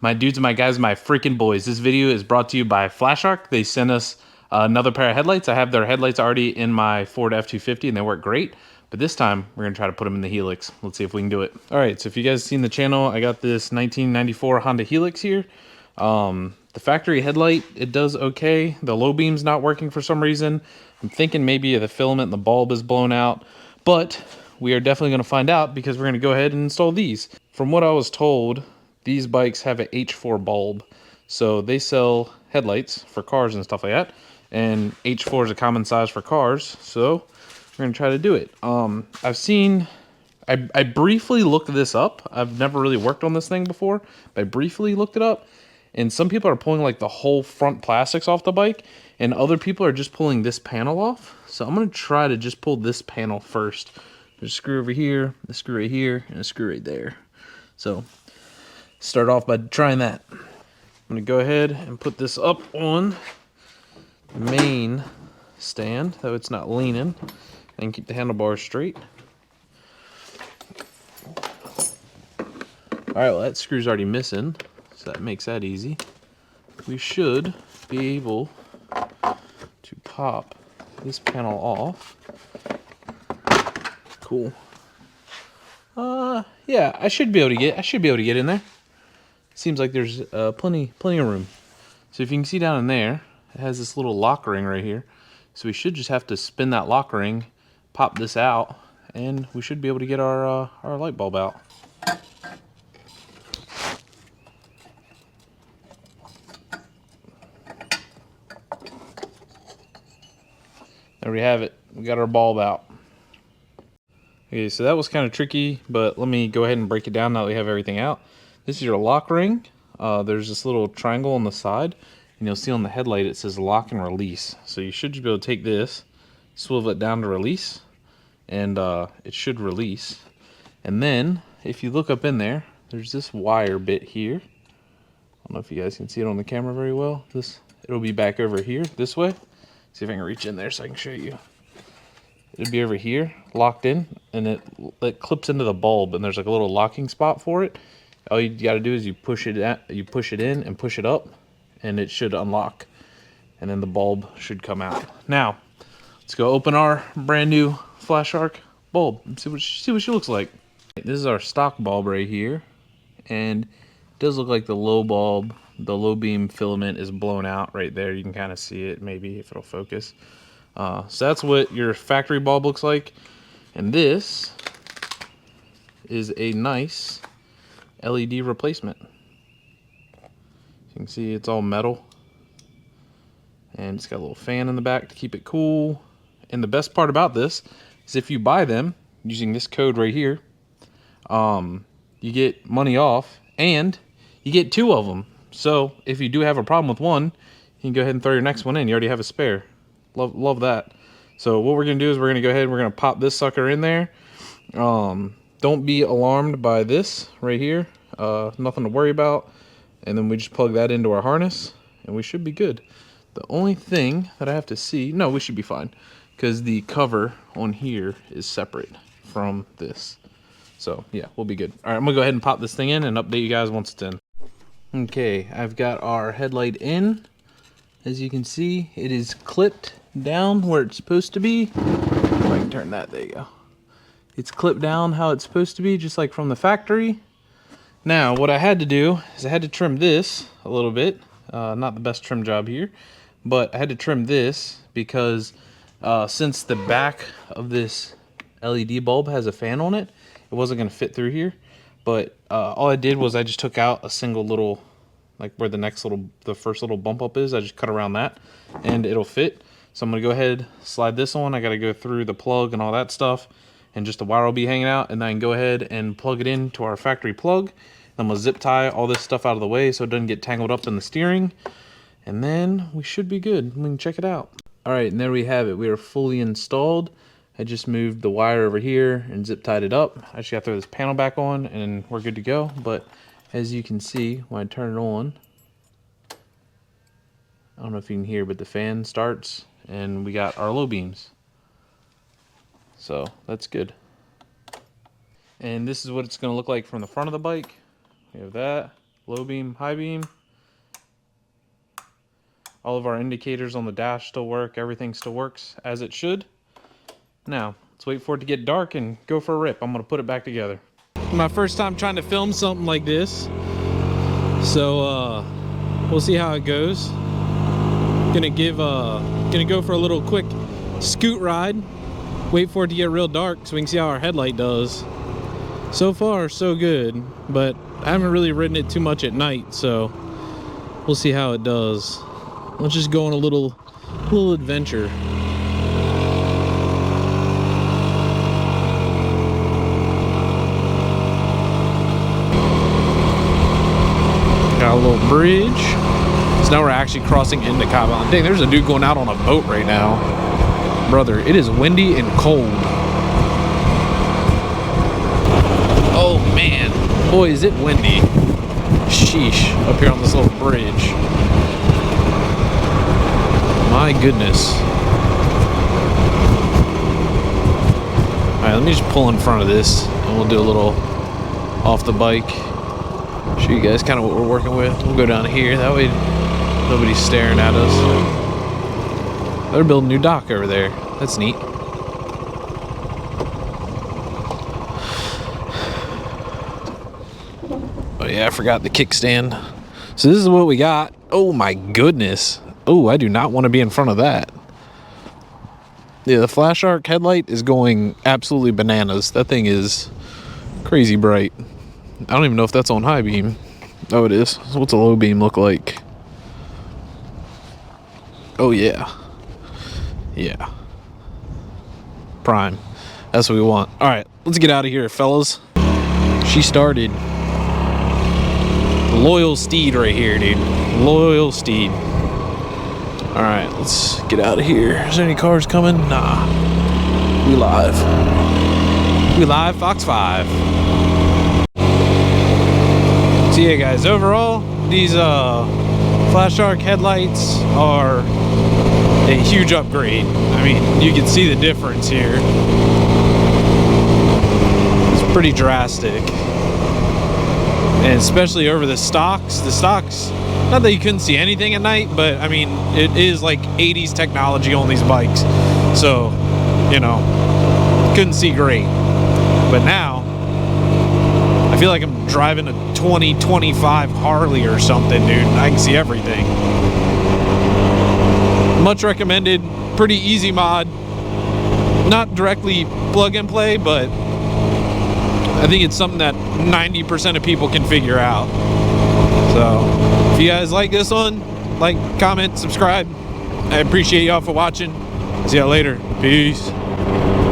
My dudes and my guys, my freaking boys. This video is brought to you by Flashark. They sent us another pair of headlights. I have their headlights already in my Ford F-250 and they work great. But this time, we're gonna try to put them in the Helix. Let's see if we can do it. All right, so if you guys seen the channel, I got this 1994 Honda Helix here. The factory headlight, it does okay. The low beam's not working for some reason. I'm thinking maybe the filament in the bulb is blown out, but we are definitely gonna find out because we're gonna go ahead and install these. From what I was told, these bikes have an H4 bulb. So they sell headlights for cars and stuff like that. And H4 is a common size for cars. So we're gonna try to do it. I briefly looked this up. I've never really worked on this thing before, but I briefly looked it up. And some people are pulling like the whole front plastics off the bike, and other people are just pulling this panel off. So I'm gonna try to just pull this panel first. There's a screw over here, a screw right here, and a screw right there. So start off by trying that. I'm gonna go ahead and put this up on the main stand, though it's not leaning, and keep the handlebars straight. All right, well that screw's already missing, so that makes that easy. We should be able to pop this panel off. Cool. Yeah, I should be able to get in there. Seems like there's plenty of room. So if you can see down in there, it has this little lock ring right here. So we should just have to spin that lock ring, pop this out, and we should be able to get our light bulb out. There we have it. We got our bulb out. Okay, so that was kind of tricky, but let me go ahead and break it down now that we have everything out. This is your lock ring. There's this little triangle on the side, and you'll see on the headlight it says lock and release. So you should just be able to take this, swivel it down to release, and it should release. And then, if you look up in there, there's this wire bit here. I don't know if you guys can see it on the camera very well. It'll be back over here, this way. See if I can reach in there so I can show you. It'll be over here, locked in, and it clips into the bulb, and there's like a little locking spot for it. All you got to do is you push it in and push it up, and it should unlock, and then the bulb should come out. Now, let's go open our brand new Flashark bulb and see what she looks like. This is our stock bulb right here, and it does look like the low beam filament is blown out right there. You can kind of see it, maybe if it'll focus. So that's what your factory bulb looks like, and this is a nice LED replacement. You can see it's all metal, and it's got a little fan in the back to keep it cool. And the best part about this is if you buy them using this code right here, you get money off and you get two of them. So if you do have a problem with one, you can go ahead and throw your next one in. You already have a spare. Love that. So what we're gonna do is we're gonna go ahead and we're gonna pop this sucker in there. Don't be alarmed by this right here. Nothing to worry about. And then we just plug that into our harness and we should be good. The only thing that I have to see, no, we should be fine, because the cover on here is separate from this. So yeah, we'll be good. All right, I'm gonna go ahead and pop this thing in and update you guys once it's in. Okay, I've got our headlight in. As you can see, it is clipped down where it's supposed to be. If I can turn that, there you go. It's clipped down how it's supposed to be, just like from the factory. Now, what I had to do is I had to trim this a little bit. Not the best trim job here, but I had to trim this because since the back of this LED bulb has a fan on it, it wasn't going to fit through here. But all I did was I just took out a single little, like where the first little bump up is, I just cut around that and it'll fit. So I'm gonna go ahead, slide this on. I gotta go through the plug and all that stuff, and just the wire will be hanging out, and then I can go ahead and plug it into our factory plug. I'm gonna zip tie all this stuff out of the way so it doesn't get tangled up in the steering, and then we should be good. We can check it out. All right, and there we have it. We are fully installed. I just moved the wire over here and zip tied it up. I just gotta throw this panel back on and we're good to go. But as you can see, when I turn it on, I don't know if you can hear, but the fan starts and we got our low beams. So that's good. And this is what it's gonna look like from the front of the bike. We have that. low beam, high beam. All of our indicators on the dash still work. Everything still works as it should. Now, let's wait for it to get dark and go for a rip. I'm gonna put it back together. My first time trying to film something like this. So, we'll see how it goes. Gonna go for a little quick scoot ride. Wait for it to get real dark so we can see how our headlight does. So far, so good, but I haven't really ridden it too much at night, so we'll see how it does. Let's just go on a little adventure. Got a little bridge. So now we're actually crossing into Cobb Island. Dang, there's a dude going out on a boat right now. Brother, it is windy and cold. Oh man, boy is it windy. Sheesh, up here on this little bridge. My goodness. Alright, let me just pull in front of this and we'll do a little off the bike. Show you guys kind of what we're working with. We'll go down here, that way nobody's staring at us. They're building a new dock over there. That's neat. Oh yeah, I forgot the kickstand. So this is what we got. Oh my goodness. Oh, I do not want to be in front of that. Yeah, the Flashark headlight is going absolutely bananas. That thing is crazy bright. I don't even know if that's on high beam. Oh, it is. So what's a low beam look like? Oh yeah. Yeah. Prime. That's what we want. All right, let's get out of here, fellas. She started. Loyal steed right here, dude. Loyal steed. All right, let's get out of here. Is there any cars coming? Nah. We live. We live, Fox 5. So yeah, guys, overall, these Flashark headlights are a huge upgrade. I mean, you can see the difference here. It's pretty drastic. And especially over the stocks. The stocks, not that you couldn't see anything at night, but I mean, it is like 80s technology on these bikes. So, you know, couldn't see great. But now, I feel like I'm driving a 2025 Harley or something, dude. I can see everything. Much recommended. Pretty easy mod. Not directly plug and play, but I think it's something that 90% of people can figure out. So, if you guys like this one, like, comment, subscribe. I appreciate y'all for watching. See y'all later. Peace.